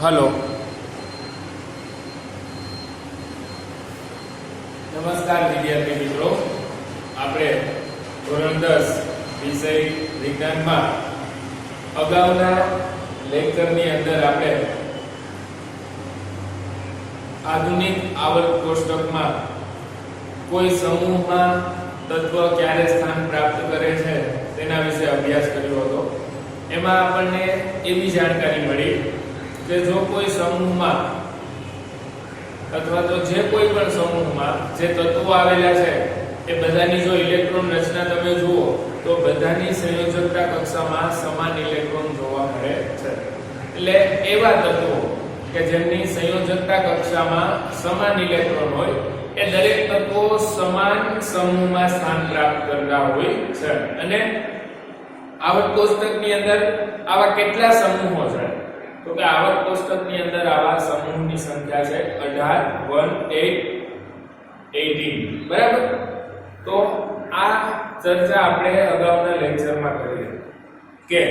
Hello, નમસ્કાર વિદ્યાર્થી મિત્રો. આપણે ધોરણ 10 વિષય વિજ્ઞાનમાં અગાઉના લેક્ચરની અંદર આપણે આધુનિક આવર્ત કોષ્ટકમાં કોઈ સમૂહમાં તત્વ ક્યારે સ્થાન પ્રાપ્ત કરે છે તેના વિશે અભ્યાસ કર્યો હતો. એમાં આપણને એવી જાણકારી મળી કે જો કોઈ સમૂહમાં અથવા તો જે કોઈ પણ સમૂહમાં જે તત્વો આવેલા છે એ બધાની જો ઇલેક્ટ્રોન રચના તમે જુઓ તો બધાની સંયોજકતા કક્ષામાં સમાન ઇલેક્ટ્રોન જોવા મળે છે. એટલે એવા તત્વો કે જેમની સંયોજકતા કક્ષામાં સમાન ઇલેક્ટ્રોન હોય એ દરેક તત્વો સમાન સમૂહમાં સ્થાન પ્રાપ્ત કરતા હોય છે. અને આવર્ત કોષ્ટકની અંદર આવા કેટલા સમૂહો છે? તો કે આવર્ત કોષ્ટકની અંદર આવા સમૂહની સંખ્યા છે 18 1 8 18. બરાબર? તો આ ચર્ચા આપણે અગાઉના લેક્ચરમાં કરી કે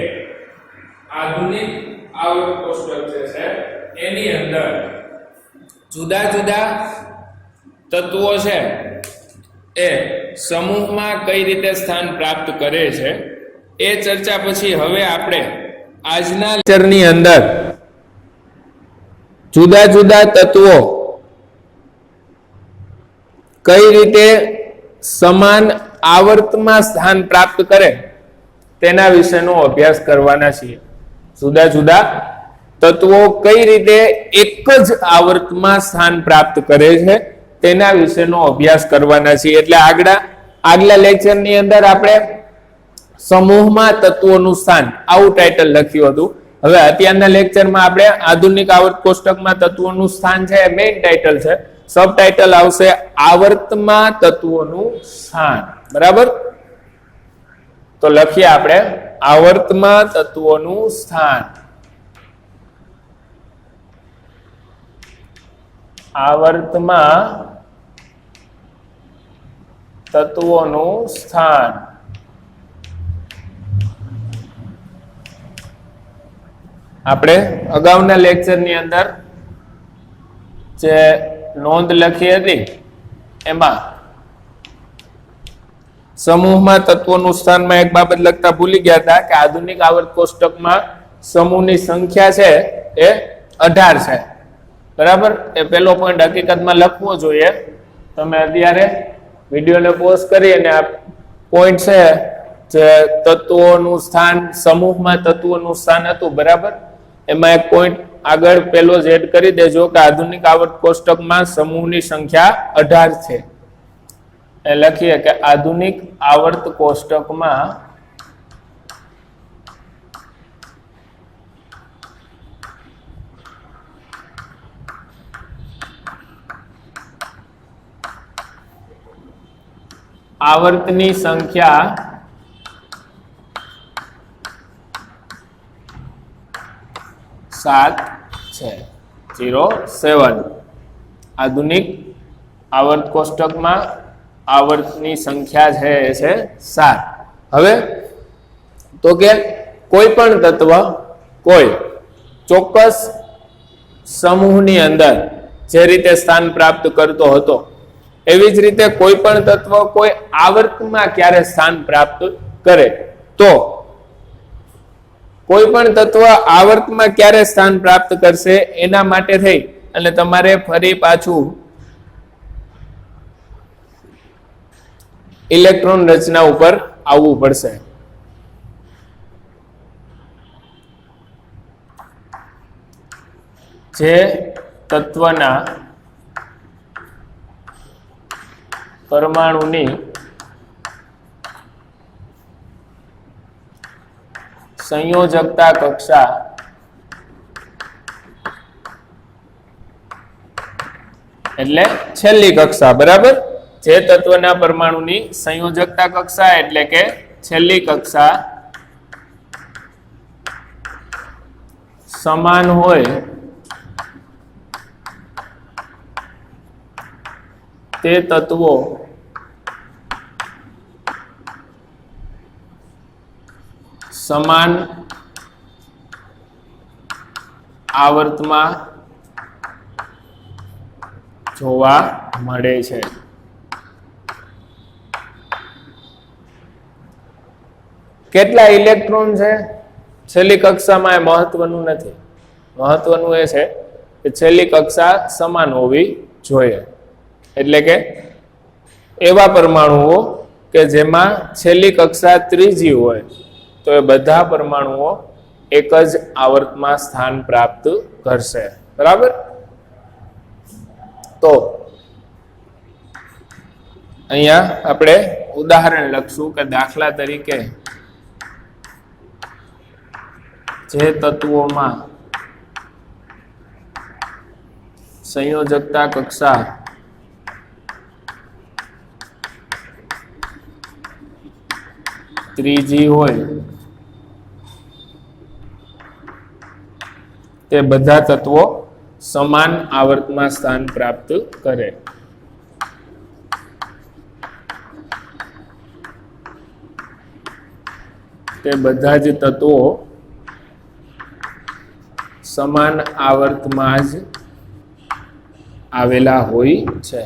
આધુનિક આવર્ત કોષ્ટક જે છે એની અંદર જુદા જુદા તત્વો છે એ સમૂહમાં કઈ રીતે સ્થાન પ્રાપ્ત કરે છે એ ચર્ચા પછી હવે આપણે આજના લેક્ચરની અંદર જુદા જુદા તત્વો કઈ રીતે સમાન આવર્તમાં સ્થાન પ્રાપ્ત કરે તેના વિશેનો અભ્યાસ કરવાના છીએ. જુદા જુદા તત્વો કઈ રીતે એક જ આવર્તમાં સ્થાન પ્રાપ્ત કરે છે તેના વિશેનો અભ્યાસ કરવાના છીએ. એટલે આગલા લેક્ચરની અંદર આપણે સમૂહમાં તત્વોનું સ્થાન આવું ટાઇટલ લખ્યું હતું. હવે અત્યારના લેક્ચરમાં આપણે આધુનિક આવર્ત કોષ્ટકમાં તત્વોનું સ્થાન છે એ મેઇન ટાઇટલ છે. સબ ટાઇટલ આવશે આવર્તમાં તત્વોનું સ્થાન. બરાબર? તો લખીએ આપણે આવર્તમાં તત્વોનું સ્થાન. આવર્તમાં તત્વોનું સ્થાન. આપણે અગાઉના લેક્ચરની અંદર જે નોંધ લખી હતી એમાં સમૂહમાં તત્વોનું સ્થાનમાં એક બાબત લખતા ભૂલી ગયા હતા કે આધુનિક આવર્ત કોષ્ટકમાં સમૂહની સંખ્યા છે એ 18 છે. બરાબર? એ પહેલો પોઈન્ટ હકીકતમાં લખવો જોઈએ. તમે અત્યારે વિડીયોને પોઝ કરી અને આ પોઈન્ટ છે જે તત્વોનું સ્થાન સમૂહમાં તત્વોનું સ્થાન હતું. બરાબર? એમાં એક પોઈન્ટ આગળ પેલો જ એડ કરી દેજો કે આધુનિક આવર્ત કોષ્ટકમાં સમૂહની સંખ્યા 18 છે. એ લખીએ કે આધુનિક આવર્ત કોષ્ટકમાં આવર્તની સંખ્યા 7 છે. 07. આધુનિક આવર્ત કોષ્ટકમાં આવર્તની સંખ્યા છે એ છે 7. હવે તો કે કોઈ પણ તત્વ કોઈ ચોક્કસ સમૂહની અંદર જે રીતે સ્થાન પ્રાપ્ત કરતો હતો એવી જ રીતે કોઈ પણ તત્વ કોઈ આવર્તમાં ક્યારે સ્થાન પ્રાપ્ત કરે તો કોઈ પણ તત્વ આવર્તમાં ક્યારે સ્થાન પ્રાપ્ત કરશે એના માટે થઈ અને તમારે ફરી પાછું ઇલેક્ટ્રોન રચના ઉપર આવવું પડશે. જે તત્વના પરમાણુની સંયોજકતા કક્ષા એટલે છેલ્લી કક્ષા. બરાબર? જે તત્વના પરમાણુની સંયોજકતા કક્ષા એટલે કે છેલ્લી કક્ષા સમાન હોય તે તત્વો સમાન આવર્તમાં જોવા મળે છે. કેટલા ઇલેક્ટ્રોન છે છેલ્લી કક્ષામાં એ મહત્વનું નથી. મહત્વનું એ છે કે છેલ્લી કક્ષા સમાન હોવી જોઈએ. એટલે કે એવા પરમાણુઓ કે જેમાં છેલ્લી કક્ષા ત્રીજી હોય તો એ બધા પરમાણુઓ એક જ આવર્તમાં સ્થાન પ્રાપ્ત કરશે. બરાબર? તો અહીંયા આપણે ઉદાહરણ લખશું કે દાખલા તરીકે જે તત્વોમાં સંયોજકતા કક્ષા ત્રીજી હોય તે બધા તત્વો સમાન આવર્તમાં સ્થાન પ્રાપ્ત કરે. તે બધા જ તત્વો સમાન આવર્તમાં જ આવેલા હોય છે.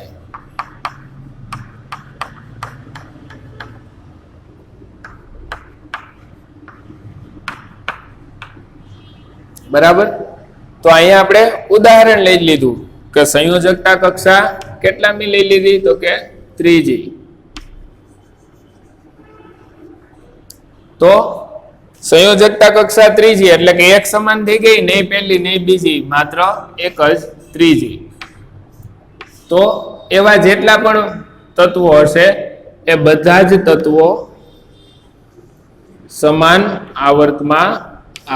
બરાબર? તો અહીંયા આપણે ઉદાહરણ લઈ લીધું કે સંયોજકતા કક્ષા કેટલામી લઈ લીધી તો કે ત્રીજી. તો સંયોજકતા કક્ષા ત્રીજી એટલે કે એક સમાન થઈ ગઈ, નહીં પહેલી નહીં બીજી, માત્ર એક જ ત્રીજી. તો એવા જેટલા પણ તત્વો હશે એ બધા જ તત્વો સમાન આવર્તમાં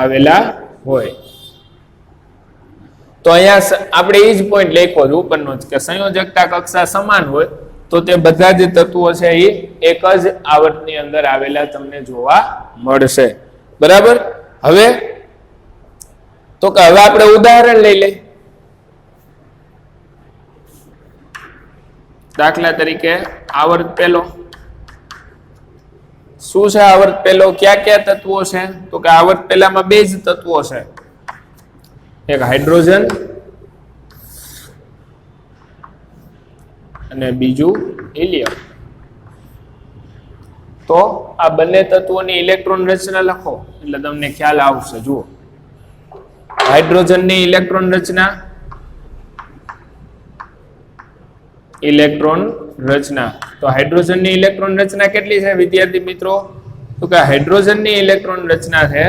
આવેલા હોય. તો અહીંયા આપણે એ જ પોઈન્ટ લખ્યો છે ઉપરનો જ કે સંયોજકતા કક્ષા સમાન હોય તો તે બધા જ તત્વો છે એ એક જ આવર્તની અંદર આવેલા તમને જોવા મળશે. બરાબર? હવે તો કે હવે આપણે ઉદાહરણ લઈ લઈએ. દાખલા તરીકે આવર્ત પહેલો. શું છે આવર્ત પહેલો? ક્યાં ક્યાં તત્વો છે? તો કે આવર્ત પહેલામાં બે જ તત્વો છે, એક હાઇડ્રોજન અને બીજું હિલિયમ. તો આ બંને તત્વોની ઇલેક્ટ્રોન રચના લખો એટલે તમને ખ્યાલ આવશે. જુઓ, હાઇડ્રોજનની ઇલેક્ટ્રોન રચના, ઇલેક્ટ્રોન રચના. તો હાઇડ્રોજનની ઇલેક્ટ્રોન રચના કેટલી છે વિદ્યાર્થી મિત્રો? તો કે હાઇડ્રોજનની ઇલેક્ટ્રોન રચના છે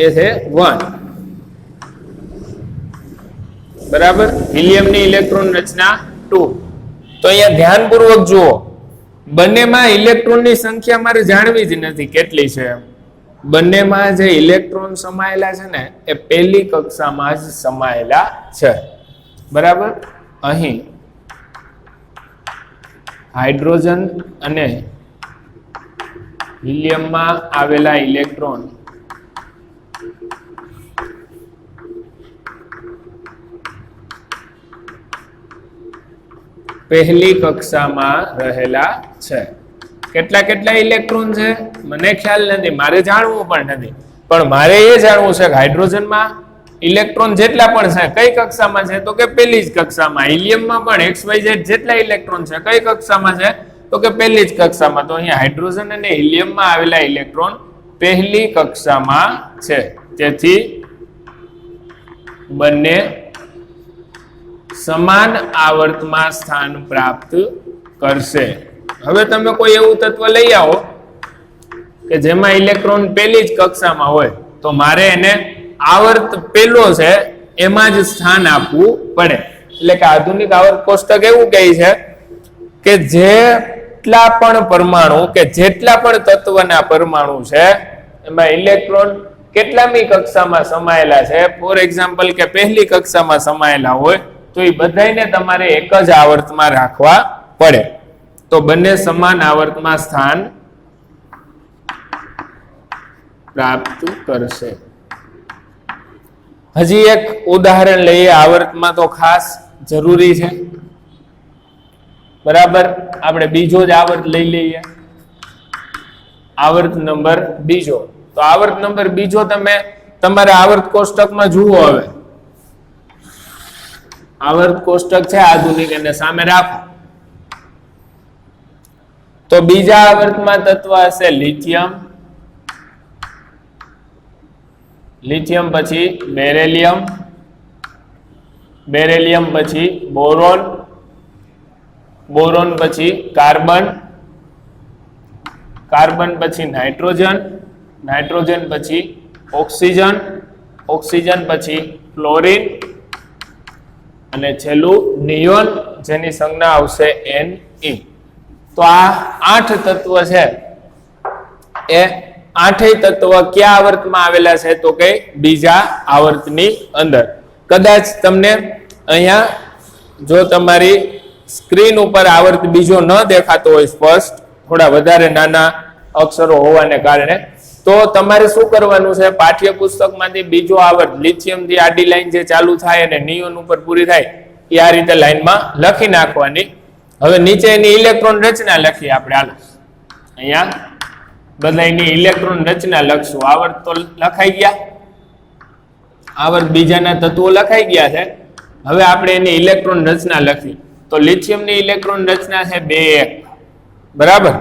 એ છે 1. બરાબર? હિલિયમની ઇલેક્ટ્રોન રચના 2. તો અહીંયા ધ્યાનપૂર્વક જુઓ, બંનેમાં ઇલેક્ટ્રોનની સંખ્યા મારે જાણવી જ નથી કેટલી છે. બંનેમાં જે ઇલેક્ટ્રોન સમાયેલા છે ને એ પહેલી કક્ષામાં જ સમાયેલા છે. બરાબર? અહીં હાઇડ્રોજન અને હિલિયમમાં આવેલા ઇલેક્ટ્રોન પહેલી કક્ષામાં રહેલા છે. કેટલા કેટલા ઇલેક્ટ્રોન છે મને ખ્યાલ નથી, મારે જાણવું પણ નથી, પણ મારે એ જાણવું છે કે હાઇડ્રોજનમાં ઇલેક્ટ્રોન જેટલા પણ છે કઈ કક્ષામાં છે તો કે પહેલી જ કક્ષામાં. હિલિયમમાં પણ XYZ જેટલા ઇલેક્ટ્રોન છે કઈ કક્ષામાં છે તો કે પહેલી જ કક્ષામાં. તો અહીંયા હાઇડ્રોજન અને હિલિયમમાં આવેલા ઇલેક્ટ્રોન પહેલી કક્ષામાં છે. તેથી બંને સમાન આવર્તમાં સ્થાન પ્રાપ્ત કરશે. હવે તમે કોઈ એવું તત્વ લઈ આવો કે જેમાં ઇલેક્ટ્રોન પહેલી જ કક્ષામાં હોય તો મારે એને આવર્ત પહેલો છે એમાં જ સ્થાન આપવું પડે. એટલે કે આધુનિક આવર્ત કોષ્ટક એવું કહે છે કે જેટલા પણ પરમાણુ કે જેટલા પણ તત્વના પરમાણુ છે એમાં ઇલેક્ટ્રોન કેટલામી કક્ષામાં સમાયેલા છે, ફોર એક્ઝામ્પલ કે પહેલી કક્ષામાં સમાયેલા હોય તો એ બધાને તમારે એક જ આવર્તમાં રાખવા પડે. તો બંને સમાન આવર્તમાં સ્થાન પ્રાપ્ત કરશે. હજી એક ઉદાહરણ લઈએ. આવર્તમાં તો ખાસ જરૂરી છે. બરાબર? આપણે બીજો જ આવર્ત લઈ લઈએ, આવર્ત નંબર બીજો. તો આવર્ત નંબર બીજો તમે તમારે આવર્ત કોષ્ટકમાં જુઓ. હવે આવર્ત કોષ્ટક છે આધુનિક, એને સામે રાખો. તો બીજા આવર્તમાં તત્વ હશે લિથિયમ, લિથિયમ પછી બેરેલિયમ, બેરેલિયમ પછી બોરોન, બોરોન પછી કાર્બન, કાર્બન પછી નાઇટ્રોજન, નાઇટ્રોજન પછી ઓક્સિજન, ઓક્સિજન પછી ફ્લોરિન અને છેલ્લું નિયોન, જેની સંજ્ઞા આવશે Ne. તો આ 8 તત્વ છે એ 8 તત્વ કયા આવર્તમાં આવેલા છે? તો કે બીજા આવર્તની અંદર. કદાચ તમને અહીંયા જો તમારી સ્ક્રીન ઉપર આવર્ત બીજો ન દેખાતો હોય સ્પષ્ટ, થોડા વધારે નાના અક્ષરો હોવાને કારણે, તો તમારે શું કરવાનું છે? પાઠ્યપુસ્તકમાંથી બીજો આવર્ત લિથિયમથી આડી લાઈન જે ચાલુ થાય અને નિયોન ઉપર પૂરી થાય એ આ રીતે લાઈનમાં લખી નાખવાની. હવે નીચે એની ઇલેક્ટ્રોન રચના લખીએ આપણે. હાલો અહીંયા બધા એની ઇલેક્ટ્રોન રચના લખશું. આવર્ત તો લખાઈ ગયા, આવર્ત બીજાના તત્વો લખાઈ ગયા છે. હવે આપણે એની ઇલેક્ટ્રોન રચના લખી. તો લિથિયમની ઇલેક્ટ્રોન રચના છે 2 1, બરાબર?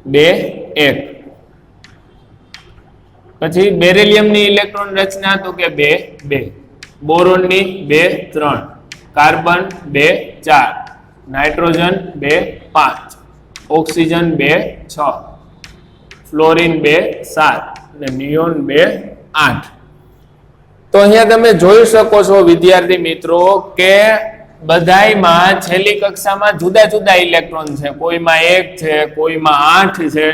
2 1. પછી બેરેલિયમની ઇલેક્ટ્રોન રચના તો કે 2 2, બોરોનની 2 3, કાર્બન 2 4, નાઇટ્રોજન 2 5, ઓક્સિજન 2 6, ફ્લોરિન 2 7 અને નિયોન 2 8. તો અહીંયા તમે જોઈ શકો છો વિદ્યાર્થી મિત્રો કે બધાયમાં છેલ્લી કક્ષામાં જુદા જુદા ઇલેક્ટ્રોન છે. કોઈમાં 1 છે, કોઈમાં 8 છે,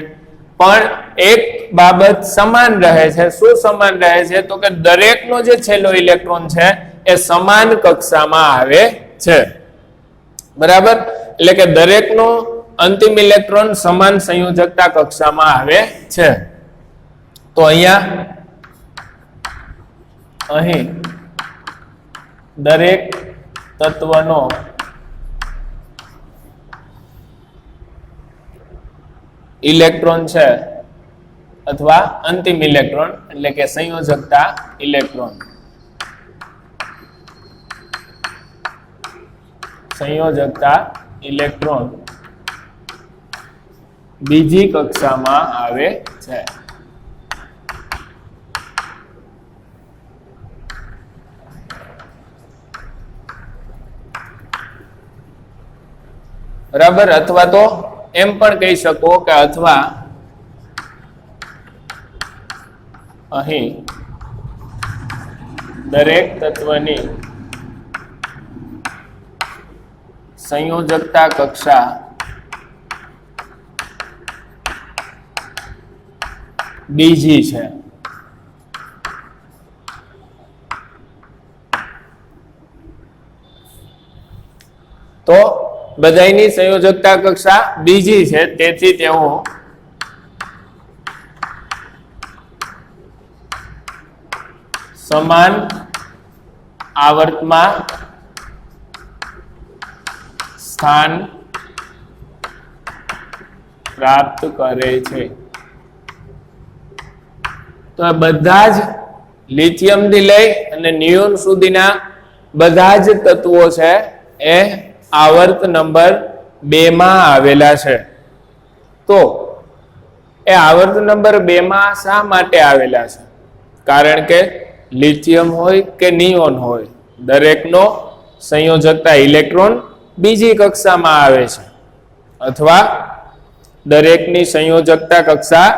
પણ એક બાબત સમાન રહે છે. શું સમાન રહે છે? તો કે દરેકનો જે છેલ્લો ઇલેક્ટ્રોન છે એ સમાન કક્ષામાં આવે છે, બરાબર? એટલે કે દરેકનો અંતિમ ઇલેક્ટ્રોન સમાન સંયોજકતા કક્ષામાં આવે છે. તો અહીં દરેક તત્વનો ઇલેક્ટ્રોન છે અથવા અંતિમ ઇલેક્ટ્રોન એટલે કે સંયોજકતા ઇલેક્ટ્રોન, સંયોજકતા ઇલેક્ટ્રોન બીજી કક્ષામાં આવે છે. બરાબર? અથવા તો એમ પણ કહી શકો કે અથવા અહીં દરેક તત્વની સંયોજકતા કક્ષા બીજી છે. તો બધાયની સંયોજકતા કક્ષા બીજી છે, તેથી તેઓ સમાન આવર્તમાં સ્થાન પ્રાપ્ત કરે છે. તો આ બધા જ લિથિયમ થી લઈ અને નિયોન સુધીના બધા જ તત્વો છે એ આવર્ત નંબર 2 માં આવેલા છે. તો એ આવર્ત નંબર 2 માં શા માટે આવેલા છે? કારણ કે લિથિયમ હોય કે નિયોન હોય, દરેકનો સંયોજકતા ઇલેક્ટ્રોન બીજી કક્ષામાં આવે છે, અથવા દરેકની સંયોજકતા કક્ષા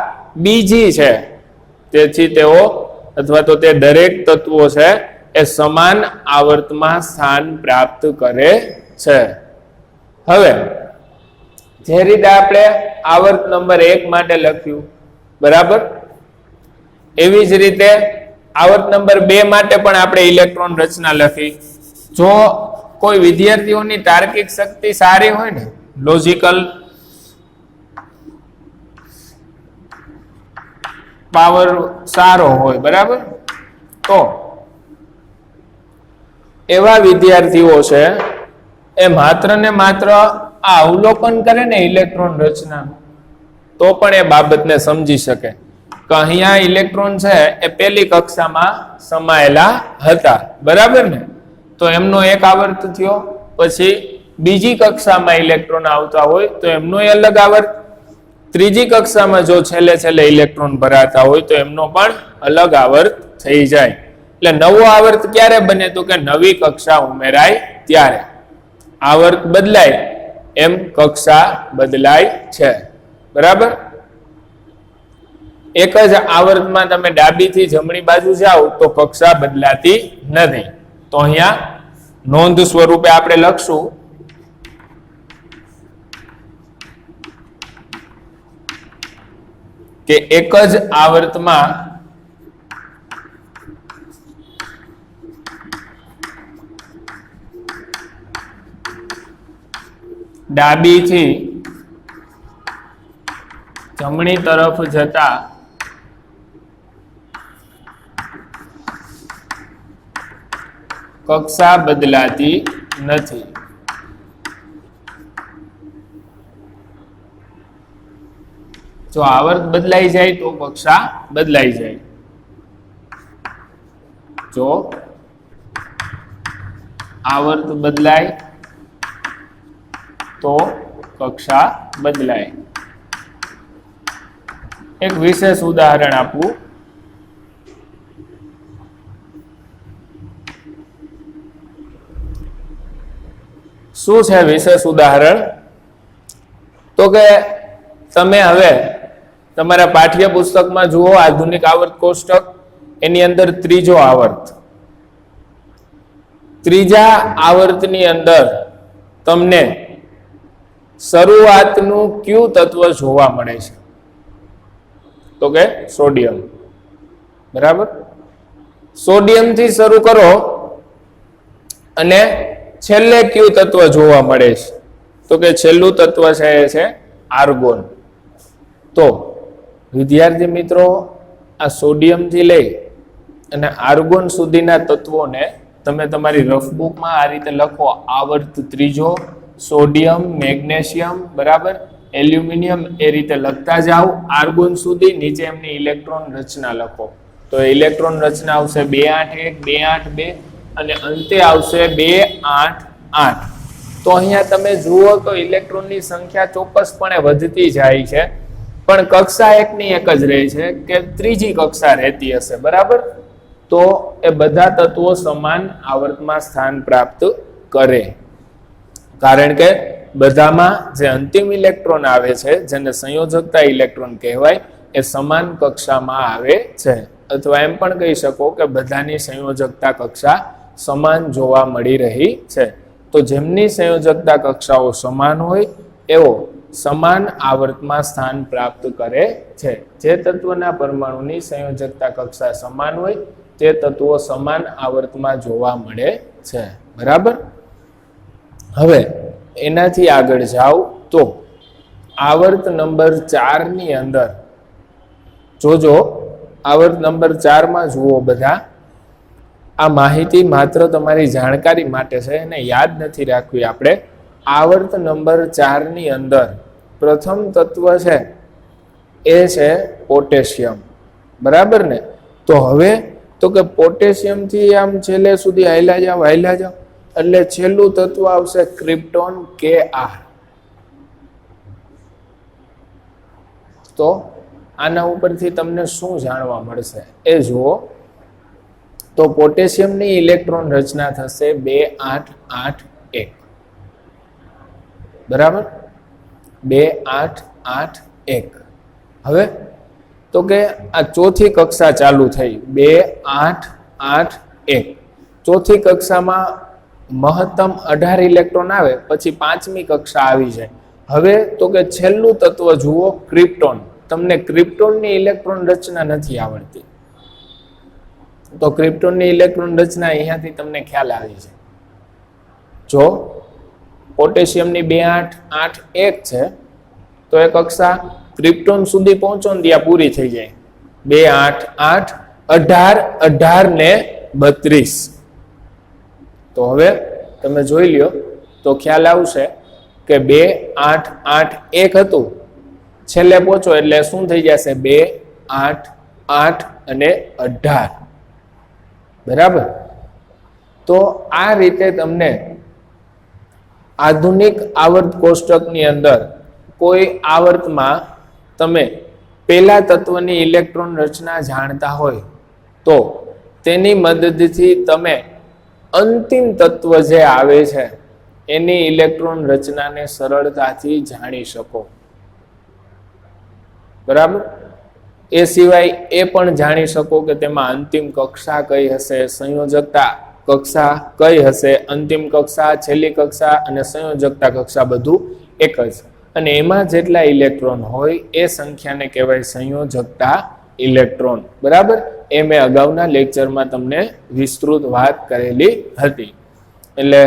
બીજી છે. તેથી તેઓ અથવા તો તે દરેક તત્વો છે એ સમાન આવર્તમાં સ્થાન પ્રાપ્ત કરે છે. હવે જે રીતે આપણે આવર્ત નંબર 1 માટે લખ્યું, બરાબર, એવી જ રીતે આવર્ત નંબર 2 માટે પણ આપણે ઇલેક્ટ્રોન રચના લખી. જો કોઈ વિદ્યાર્થીઓની તાર્કિક શક્તિ સારી હોય ને, લોજિકલ પાવર સારો હોય, બરાબર, તો એવા વિદ્યાર્થીઓ છે એ માત્ર ને માત્ર આ અવલોકન કરે ને ઇલેક્ટ્રોન રચના, તો પણ એ બાબતને સમજી શકે. કે અહીંયા ઇલેક્ટ્રોન છે એ પહેલી કક્ષામાં સમાયેલા હતા, બરાબર ને? તો એમનો એક આવર્ત થયો. પછી બીજી કક્ષામાં ઇલેક્ટ્રોન આવતા હોય તો એમનો અલગ આવર્ત. ત્રીજી કક્ષામાં જો છેલ્લે છેલ્લે ઇલેક્ટ્રોન ભરાતા હોય તો એમનો પણ અલગ આવર્ત થઈ જાય. એટલે નવો આવર્ત ક્યારે બને? તો કે નવી કક્ષા ઉમેરાય ત્યારે. આવર્ત બદલાય એમ કક્ષા બદલાય છે, બરાબર? એક જ આવર્તમાં તમે ડાબીથી જમણી બાજુ જાઓ તો કક્ષા બદલાતી નથી. તો અહીંયા નોંધ સ્વરૂપે આપણે લખશું કે એક જ આવર્તમાં ડાબીથી જમણી તરફ જતા કક્ષા બદલાતી નથી. જો આવર્ત બદલાઈ જાય તો કક્ષા બદલાઈ જાય. જો આવર્ત બદલાય તો કક્ષા બદલાય. એક વિશેષ ઉદાહરણ આપું. શું છે વિશેષ ઉદાહરણ? તો કે તમે હવે તમારા પાઠ્યપુસ્તકમાં જુઓ આધુનિક આવર્ત કોષ્ટક, એની અંદર ત્રીજો આવર્ત. ત્રીજા આવર્તની અંદર તમને શરૂઆતનું કયું તત્વ જોવા મળે છે? તો કે સોડિયમ, બરાબર? સોડિયમથી શરૂ કરો અને છેલ્લે કયું તત્વ જોવા મળે છે? તો કે છેલ્લું તત્વ છે એ છે આર્ગોન. તો વિદ્યાર્થી મિત્રો, આ સોડિયમથી લઈ અને આર્ગોન સુધીના તત્વોને તમે તમારી રફબુકમાં આ રીતે લખો: આવર્ત ત્રીજો, સોડિયમ, મેગ્નેશિયમ, બરાબર, એલ્યુમિનિયમ, એ રીતે લખતા જાઓ આર્ગોન સુધી. નીચે એમની ઇલેક્ટ્રોન રચના લખો. તો ઇલેક્ટ્રોન રચના આવશે 281, 282 અને અંતે આવશે 288. તો અહીંયા તમે જુઓ તો ઇલેક્ટ્રોનની સંખ્યા ચોક્કસપણે વધતી જાય છે, પણ કક્ષા એકની એક જ રહે છે કે ત્રીજી કક્ષા રહેતી હશે, બરાબર? તો એ બધા તત્વો સમાન આવર્તમાં સ્થાન પ્રાપ્ત કરે, કારણ કે બધામાં જે અંતિમ ઇલેક્ટ્રોન આવે છે, જેને સંયોજકતા ઇલેક્ટ્રોન કહેવાય, એ સમાન કક્ષામાં આવે છે. અથવા એમ પણ કહી શકો કે બધાની સંયોજકતા કક્ષા સમાન જોવા મળી રહી છે. તો જેમની સંયોજકતા કક્ષાઓ સમાન હોય એવો સમાન આવર્તમાં સ્થાન પ્રાપ્ત કરે છે. જે તત્વના પરમાણુની સંયોજકતા કક્ષા સમાન હોય તે તત્વો સમાન આવર્તમાં જોવા મળે છે, બરાબર? હવે એનાથી આગળ જાઓ તો આવર્ત નંબર 4 ની અંદર જોજો. આવર્ત નંબર 4 માં જુઓ બધા. આ માહિતી માત્ર તમારી જાણકારી માટે છે, એને યાદ નથી રાખવી આપણે. આવર્ત નંબર 4 ની અંદર પ્રથમ તત્વ છે એ છે પોટેશિયમ, બરાબર ને? તો હવે તો કે પોટેશિયમ થી આમ છેલ્લે સુધી હાલ્યા જાવ એટલે છેલ્લું તત્વ આવશે ક્રિપ્ટોન, Kr. તો આના ઉપરથી તમને શું જાણવા મળશે એ જુઓ. તો પોટેશિયમની ઇલેક્ટ્રોન રચના થશે 2881, બરાબર? 2881. હવે તો કે આ ચોથી કક્ષા ચાલુ થઈ 2881. ચોથી કક્ષામાં મહત્તમ 18 ઇલેક્ટ્રોન આવે, પછી પાંચમી કક્ષા આવી જાય. હવે તો કે છેલ્લું તત્વ જુઓ ક્રિપ્ટોન. તમને ક્રિપ્ટોનની ઇલેક્ટ્રોન રચના નથી આવડતી, તો ક્રિપ્ટોનની ઇલેક્ટ્રોન રચના અહીંયાથી તમને ખ્યાલ આવી છે. જો પોટેશિયમની 2881 છે તો એ કક્ષા ક્રિપ્ટોન સુધી પહોંચો ને ત્યાં પૂરી થઈ જાય. 288, 18 ને 32. તો હવે તમે જોઈ લ્યો તો ખ્યાલ આવશે કે 2881 હતું, છેલ્લે પહોંચો એટલે શું થઈ જશે? 2882. 8 અને 18. બરાબર. તો આ રીતે તમને આધુનિક આવર્ત કોષ્ટકની અંદર કોઈ આવર્તમાં તમે પેલા તત્વની ઇલેક્ટ્રોન રચના જાણતા હોય તો તેની મદદથી તમે અંતિમ તત્વ જે આવે છે એની ઇલેક્ટ્રોન રચનાને સરળતાથી જાણી શકો. બરાબર. એ સિવાય એ પણ જાણી શકો કે તેમાં અંતિમ કક્ષા કઈ હશે, સંયોજકતા કક્ષા કઈ હશે, અંતિમ કક્ષા, છેલ્લી કક્ષા અને સંયોજકતા કક્ષા બધું એક જ. અને એમાં જેટલા ઇલેક્ટ્રોન હોય એ સંખ્યાને કહેવાય સંયોજકતા ઇલેક્ટ્રોન. બરાબર. એ મેં અગાઉના લેક્ચરમાં તમને વિસ્તૃત વાત કરેલી હતી. એટલે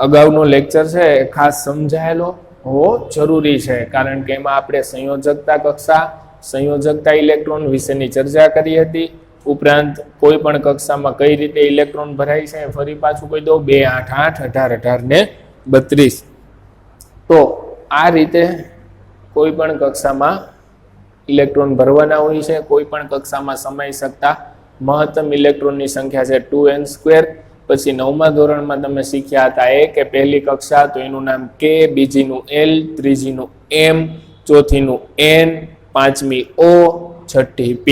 અગાઉનો લેક્ચર છે એ ખાસ સમજાયેલો હોવો જરૂરી છે, કારણ કે એમાં આપણે સંયોજકતા કક્ષા, સંયોજકતા ઇલેક્ટ્રોન વિશેની ચર્ચા કરી હતી. ઉપરાંત કોઈ પણ કક્ષામાં કઈ રીતે ઇલેક્ટ્રોન ભરાય છે ફરી પાછું કહી દઉં, 2, 8, 8, 18, 18 ને 32. તો આ રીતે કોઈ પણ કક્ષામાં ઇલેક્ટ્રોન ભરવાના હોય છે. કોઈ પણ કક્ષામાં સમાઈ શકતા મહત્તમ ઇલેક્ટ્રોનની સંખ્યા છે 2n². પછી 9મા ધોરણમાં તમે શીખ્યા હતા કે પહેલી કક્ષા તો એનું નામ K, બીજીનું L, ત્રીજીનું M, ચોથીનું N, પાંચમી O, છઠ્ઠી P.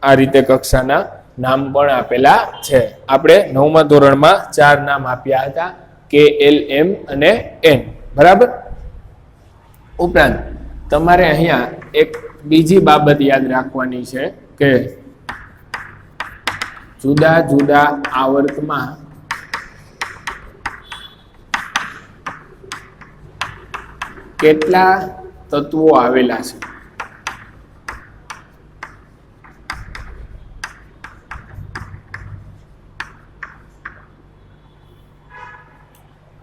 આ રીતે કક્ષાના નામ પણ આપેલા છે. આપણે 9મા ધોરણમાં 4 નામ આપ્યા હતા, K, L, M અને N. બરાબર. ઉપરાંત તમારે અહીંયા એક બીજી બાબત યાદ રાખવાની છે કે જુદા જુદા આવર્તમાં કેટલા તત્વો આવેલા છે.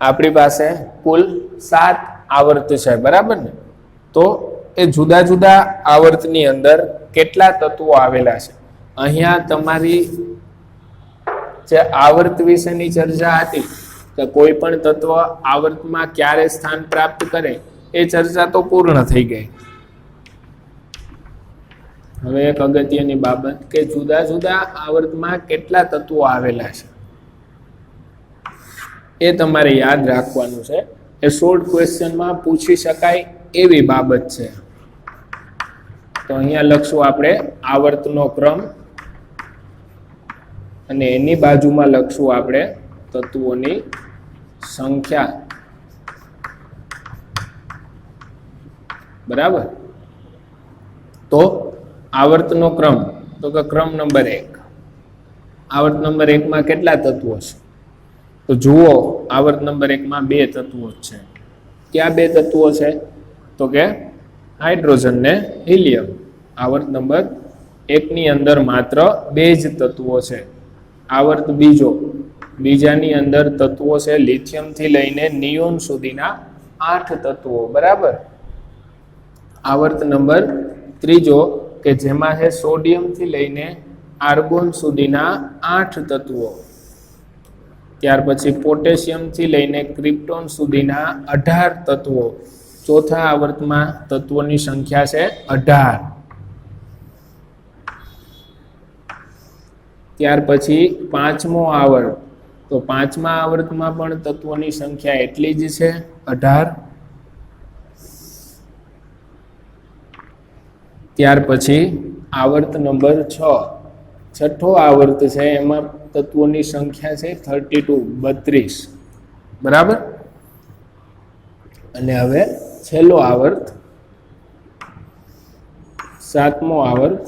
આપણી પાસે કુલ 7 આવર્ત છે. બરાબર ને. તો એ જુદા જુદા આવર્તની અંદર કેટલા તત્વો આવેલા છે. અહીંયા તમારી જે આવર્ત વિશેની ચર્ચા હતી કે કોઈ પણ તત્વ આવર્તમાં ક્યારે સ્થાન પ્રાપ્ત કરે એ ચર્ચા તો પૂર્ણ થઈ ગઈ. હવે એક અગત્યની બાબત કે જુદા જુદા આવર્તમાં કેટલા તત્વો આવેલા છે એ તમારે યાદ રાખવાનું છે. એ શોર્ટ ક્વેશ્ચનમાં પૂછી શકાય એવી બાબત છે. તો અહીંયા લખશું આપણે આવર્તનો ક્રમ અને એની બાજુમાં લખશું આપણે તત્વોની સંખ્યા. બરાબર. તો આવર્તનો ક્રમ તો કે ક્રમ નંબર 1. આવર્ત નંબર 1 માં કેટલા તત્વો છે? તો જુઓ, આવર્ત નંબર 1 માં 2 તત્વો છે. ક્યાં 2 તત્વો છે? તો કે હાઇડ્રોજન ને હિલિયમ. આવર્ત નંબર 1 ની અંદર માત્ર 2 જ તત્વો છે. આવર્ત બીજાની અંદર તત્વો છે લિથિયમ થી લઈને નિયોન સુધીના 8 તત્વો. બરાબર. આવર્ત નંબર 3 કે જેમાં છે સોડિયમ થી લઈને આર્ગોન સુધીના 8 તત્વો. ત્યાર પછી પોટેશિયમ થી લઈને ક્રિપ્ટોન સુધીના 18 તત્વો. ચોથા આવર્તમાં તત્વોની સંખ્યા છે 18. ત્યાર પછી 5મો આવર્ત. તો 5મા આવર્તમાં પણ તત્વોની સંખ્યા એટલી જ છે 18. ત્યાર પછી આવર્ત નંબર 6, છઠ્ઠો આવર્ત છે, એમાં તત્વોની સંખ્યા છે 32. બરાબર. અને હવે છેલ્લો આવર્ત 7મો આવર્ત.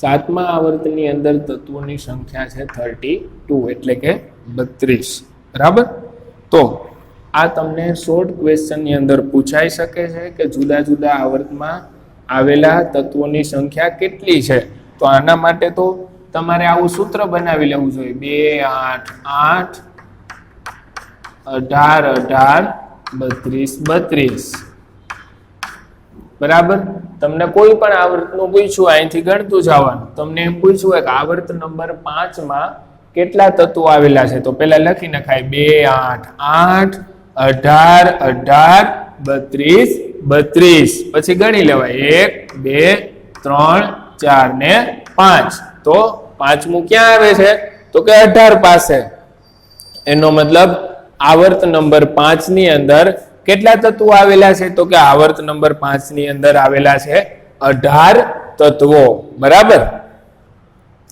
7મા આવર્તની અંદર તત્વોની સંખ્યા છે 32 એટલે કે 32. બરાબર. તો આ તમને શોર્ટ ક્વેશ્ચનની અંદર પૂછાઈ શકે છે કે જુદા જુદા આવર્તમાં આવેલા તત્વોની સંખ્યા કેટલી છે. તો આના માટે તો તમારે આવું સૂત્ર બનાવી લેવું જોઈએ, 2, 8, 8, 18, 18, 32. બરાબર. તમને કોઈ પણ આવર્તનું પૂછ્યું, અહીંથી ગણતું જવાનું. તમને એમ પૂછ્યું કે આવર્ત નંબર 5 માં કેટલા તત્વો આવેલા છે, તો પેલા લખી નખાય 2, 8, 8, 18, 18, 32, 32. પછી ગણી લેવાય 1, 2, 3 4 ને 5 તો પાંચમું ક્યાં આવે છે તો કે 18 પાસે એનો મતલબ આવર્ત નંબર 5 ની અંદર કેટલા તત્વો આવેલા છે તો કે આવર્ત નંબર 5 ની અંદર આવેલા છે 18 તત્વો બરાબર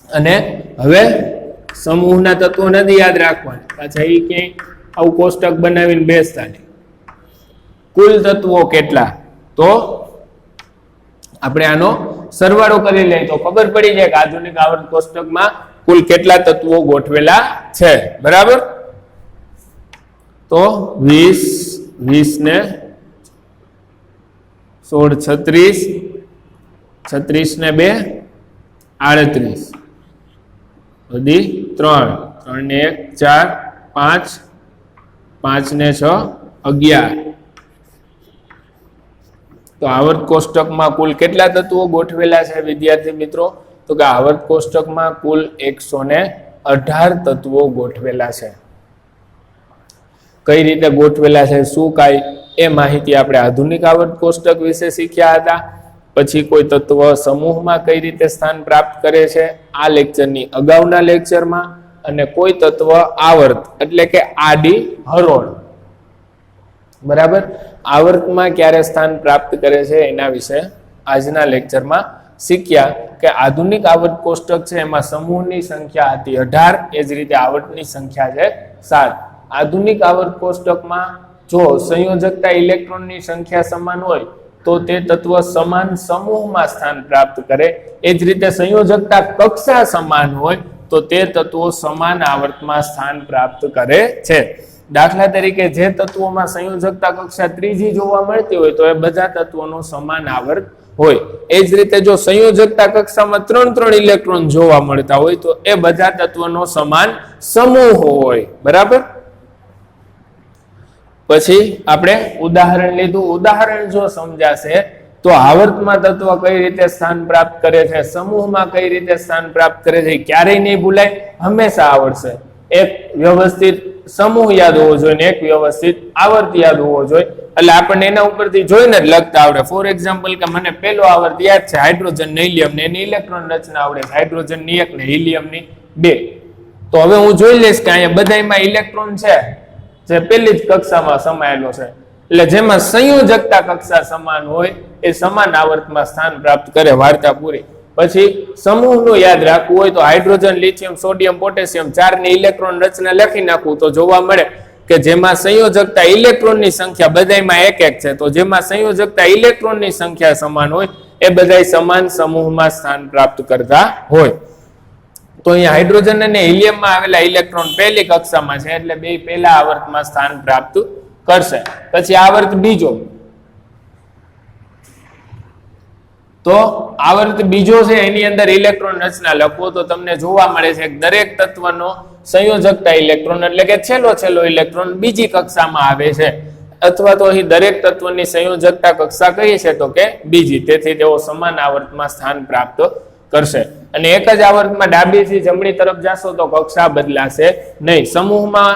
અને હવે સમૂહના તત્વો નથી યાદ રાખવાના પાછા એ ક્યાંય આવું કોષ્ટક બનાવીને બેસતા નહીં કુલ તત્વો કેટલા તો આપણે આનો સરવાળો કરી લઈએ તો ખબર પડી જાય કે આધુનિક આવર્ત કોષ્ટકમાં કુલ કેટલા તત્વો ગોઠવેલા છે બરાબર તો 20 ને 16 36 36 ને 2 38 બધી 3 ને 1 4 5 5 ને 6 11 તો આવર્ત કોષ્ટકમાં કુલ કેટલા તત્વો ગોઠવેલા છે વિદ્યાર્થી મિત્રો તો કે આવર્ત કોષ્ટકમાં કુલ 118 તત્વો ગોઠવેલા છે કઈ રીતે ગોઠવેલા છે શું કાંઈ એ માહિતી આપણે આધુનિક આવર્ત કોષ્ટક વિશે શીખ્યા હતા પછી કોઈ તત્વ સમૂહમાં કઈ રીતે સ્થાન પ્રાપ્ત કરે છે આ લેક્ચરની અગાઉના લેક્ચરમાં અને કોઈ તત્વ આવર્ત એટલે કે આડી હરોળ બરાબર આવર્તમાં ક્યારે સ્થાન પ્રાપ્ત કરે છે એના વિશે આજના લેક્ચરમાં શીખ્યા કે આધુનિક આવર્ત કોષ્ટક છે એમાં સમૂહની સંખ્યા હતી 18 એ જ રીતે આવર્તની સંખ્યા છે 7 આધુનિક આવર્ત કોષ્ટકમાં જો સંયોજકતા ઇલેક્ટ્રોનની સંખ્યા સમાન હોય તો તે તત્વ સમાન સમૂહમાં સ્થાન પ્રાપ્ત કરે એ જ રીતે સંયોજકતા કક્ષા સમાન હોય તો તે તત્વો સમાન આવર્તમાં સ્થાન પ્રાપ્ત કરે છે દાખલા તરીકે જે તત્વોમાં સંયોજકતા કક્ષા ત્રીજી જોવા મળતી હોય તો એ બધા તત્વોનો સમાન આવર્ત હોય એ જ રીતે જો સંયોજકતા કક્ષામાં 3 ઇલેક્ટ્રોન જોવા મળતા હોય તો એ બધા તત્વોનો સમાન સમૂહ હોય બરાબર પછી આપણે ઉદાહરણ લીધું ઉદાહરણ જો સમજાશે તો આવર્તમાં તત્વ કઈ રીતે સ્થાન પ્રાપ્ત કરે છે સમૂહમાં કઈ રીતે સ્થાન પ્રાપ્ત કરે છે ક્યારેય નહીં ભૂલાય હંમેશા આવડશે એક વ્યવસ્થિત સમૂહ યાદ હોવો જોઈએ ને એક વ્યવસ્થિત આવર્ત યાદ હોવો જોઈએ એટલે આપણને એના ઉપરથી જોઈને જ લખતા આવડે ફોર એક્ઝામ્પલ કે મને પહેલો આવર્ત યાદ છે હાઇડ્રોજન ને હિલિયમ ને એની ઇલેક્ટ્રોન રચના આવડે છે હાઇડ્રોજન ની 1 ને હિલિયમ ની 2 તો હવે હું જોઈ લઈશ કે અહીંયા બધામાં ઇલેક્ટ્રોન છે જે પહેલી જ કક્ષામાં સમાયેલો છે એટલે જેમાં સંયોજકતા કક્ષા સમાન હોય એ સમાન આવર્તમાં સ્થાન પ્રાપ્ત કરે વાર્તા પૂરી પછી સમૂહનું યાદ રાખવું હોય તો હાઇડ્રોજન લિથિયમ સોડિયમ પોટેશિયમ 4 ની ઇલેક્ટ્રોન રચના લખી નાખવું તો જોવા મળે કે જેમાં સંયોજકતા ઇલેક્ટ્રોનની સંખ્યા બધામાં 1 છે તો જેમાં સંયોજકતા ઇલેક્ટ્રોનની સંખ્યા સમાન હોય એ બધાય સમાન સમૂહમાં સ્થાન પ્રાપ્ત કરતા હોય તો અહીંયા હાઇડ્રોજન અને હિલિયમમાં આવેલા ઇલેક્ટ્રોન પહેલી કક્ષામાં છે એટલે બે પહેલા આવર્તમાં સ્થાન પ્રાપ્ત કરશે પછી આવર્ત બીજો તો આવર્ત બીજો છે એની અંદર ઇલેક્ટ્રોન રચના લખો તો તમને જોવા મળે છે કે દરેક તત્વનો સંયોજકતા ઇલેક્ટ્રોન એટલે કે છેલ્લો ઇલેક્ટ્રોન બીજી કક્ષામાં આવે છે અથવા તો અહીં દરેક તત્વની સંયોજકતા કક્ષા કઈ છે તો કે બીજી તેથી તેઓ સમાન આવર્તમાં સ્થાન પ્રાપ્ત કરશે અને એક જ આવર્તમાં ડાબીથી જમણી તરફ જાશો તો કક્ષા બદલાશે નહીં સમૂહમાં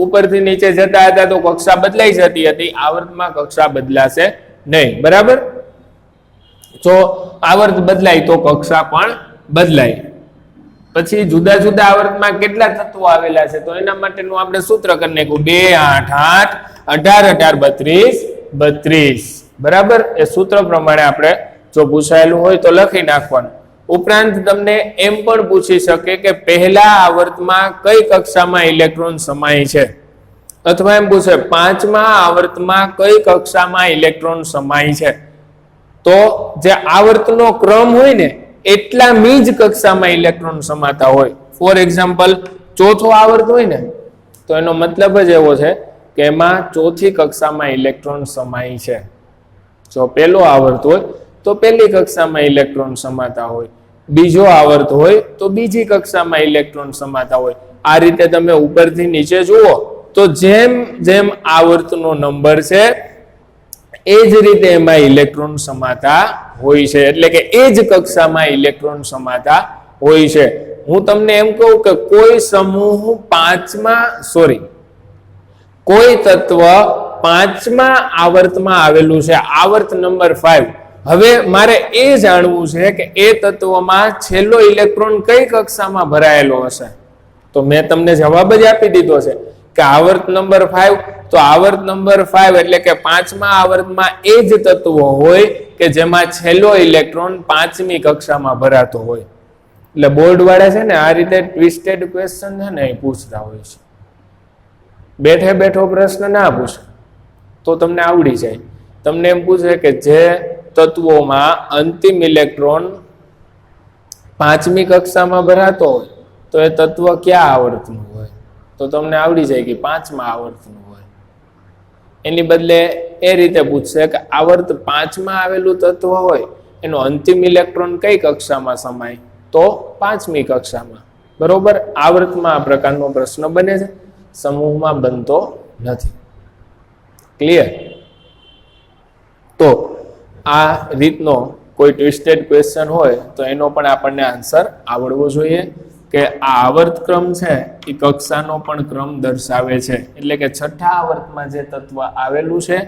ઉપરથી નીચે જતા હતા તો કક્ષા બદલાઈ જતી હતી આવર્તમાં કક્ષા બદલાશે નહીં બરાબર જો આવર્ત બદલાય તો કક્ષા પણ બદલાય પછી જુદા જુદા આવર્તમાં કેટલા તત્વો આવેલા છે તો એના માટેનું આપણે સૂત્ર કરી નાખ્યું 2 8 8 18 18 32 બરાબર એ સૂત્ર પ્રમાણે આપણે જો પૂછાયેલું હોય તો લખી નાખવાનું ઉપરાંત તમને એમ પણ પૂછી શકે કે પહેલા આવર્તમાં કઈ કક્ષામાં ઇલેક્ટ્રોન સમાય છે અથવા એમ પૂછે પાંચમા આવર્તમાં કઈ કક્ષામાં ઇલેક્ટ્રોન સમાય છે તો જે આવર્તનો ક્રમ હોય ને એટલામી જ કક્ષામાં ઇલેક્ટ્રોન સમાતા હોય ફોર એક્ઝામ્પલ ચોથો આવર્ત હોય ને તો એનો મતલબ જ એવો છે કે એમાં ચોથી કક્ષામાં ઇલેક્ટ્રોન સમાય છે જો પહેલો આવર્ત હોય તો પહેલી કક્ષામાં ઇલેક્ટ્રોન સમાતા હોય બીજો આવર્ત હોય તો બીજી કક્ષામાં ઇલેક્ટ્રોન સમાતા હોય આ રીતે તમે ઉપરથી નીચે જુઓ તો જેમ જેમ આવર્તનો નંબર છે એ જ રીતે એમાં ઇલેક્ટ્રોન સમાતા હોય છે એટલે કે એ જ કક્ષામાં ઇલેક્ટ્રોન સમાતા હોય છે હું તમને એમ કહું કે કોઈ સમૂહ કોઈ તત્વ પાંચમા આવર્તમાં આવેલું છે આવર્ત નંબર 5 હવે મારે એ જાણવું છે કે એ તત્વમાં છેલ્લો ઇલેક્ટ્રોન કઈ કક્ષામાં ભરાયેલો હશે. તો મેં તમને જવાબ જ આપી દીધો છે કે આવર્ત નંબર 5. તો આવર્ત નંબર 5 એટલે કે 5મા આવર્તમાં એ જ તત્વ હોય કે જેમાં છેલ્લો ઇલેક્ટ્રોન 5મી કક્ષામાં ભરાતો હોય. એટલે બોર્ડ વાળા છે ને આ રીતે ટ્વિસ્ટેડ ક્વેશ્ચન છે ને એ પૂછતા હોય છે. બેઠે બેઠો પ્રશ્ન ના પૂછે તો તમને આવડી જાય. તમને એમ પૂછે કે જે તત્વોમાં અંતિમ ઇલેક્ટ્રોન 5મી કક્ષામાં ભરાતો હોય તો એ તત્વ કયા આવર્તનું હોય, તો તમને આવડી જાય કે 5મા આવર્તનું હોય. એની બદલે એ રીતે પૂછશે કે આવર્ત 5માં આવેલું તત્વ હોય એનો અંતિમ ઇલેક્ટ્રોન કઈ કક્ષામાં સમાય, તો 5મી કક્ષામાં. બરોબર, આવર્તમાં આ પ્રકારનો પ્રશ્ન બને છે, સમૂહમાં બનતો નથી. ક્લિયર? તો આ રીતનો કોઈ ટ્વિસ્ટેડ ક્વેશ્ચન હોય તો એનો પણ આપણને આન્સર આવડવો જોઈએ કે આ આવર્ત ક્રમ છે એ કક્ષાનો પણ ક્રમ દર્શાવે છે. એટલે કે છઠ્ઠા આવર્તમાં જે તત્વ આવેલું છે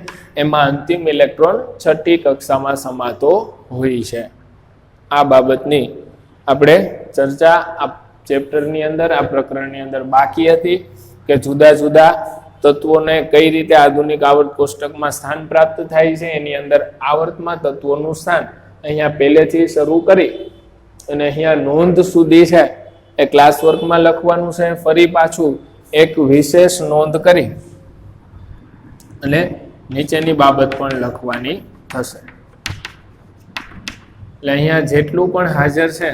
એમાં અંતિમ ઇલેક્ટ્રોન છઠ્ઠી કક્ષામાં સમાતો હોય છે. આ બાબતની આપણે ચર્ચા આ ચેપ્ટરની અંદર, આ પ્રકરણની અંદર બાકી હતી કે જુદા જુદા તત્વોને કઈ રીતે આધુનિક આવર્ત કોષ્ટકમાં સ્થાન પ્રાપ્ત થાય છે. એની અંદર આવર્તમાં તત્વોનું સ્થાન અહીંયા પહેલેથી શરૂ કરી અને અહીંયા નોંધ સુધી છે એ ક્લાસ વર્કમાં લખવાનું છે. ફરી પાછું એક વિશેષ નોંધ કરી અને નીચેની બાબત પણ લખવાની થશે. એટલે અહીંયા જેટલું પણ હાજર છે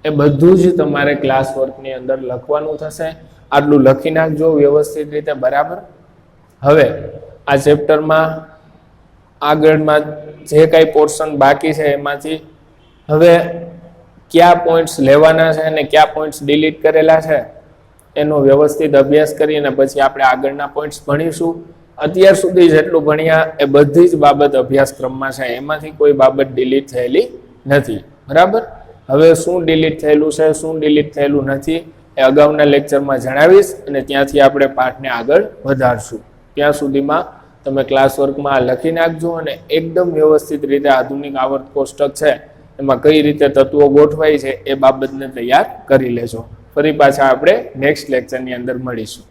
એ બધું જ તમારે ક્લાસ વર્કની અંદર લખવાનું થશે. આટલું લખી નાખજો વ્યવસ્થિત રીતે, બરાબર. હવે આ ચેપ્ટરમાં આગળમાં જે કાંઈ પોર્શન બાકી છે એમાંથી હવે કયા પોઈન્ટ્સ લેવાના છે અને કયા પોઈન્ટ્સ ડિલીટ કરેલા છે એનો વ્યવસ્થિત અભ્યાસ કરી અને પછી આપણે આગળના પોઈન્ટ્સ ભણીશું. અત્યાર સુધી જેટલું ભણ્યા એ બધી જ બાબત અભ્યાસક્રમમાં છે, એમાંથી કોઈ બાબત ડિલીટ થયેલી નથી, બરાબર. હવે શું ડિલીટ થયેલું છે, શું ડિલીટ થયેલું નથી એ અગાઉના લેક્ચરમાં જણાવીશ અને ત્યાંથી આપણે પાઠને આગળ વધારશું. ત્યાં સુધીમાં તમે ક્લાસ વર્કમાં લખી નાખજો અને એકદમ વ્યવસ્થિત રીતે આધુનિક આવર્ત કોષ્ટક છે એમાં કઈ રીતે તત્વો ગોઠવાય છે એ બાબતને તૈયાર કરી લેજો. ફરી પાછા આપણે નેક્સ્ટ લેક્ચરની અંદર મળીશું.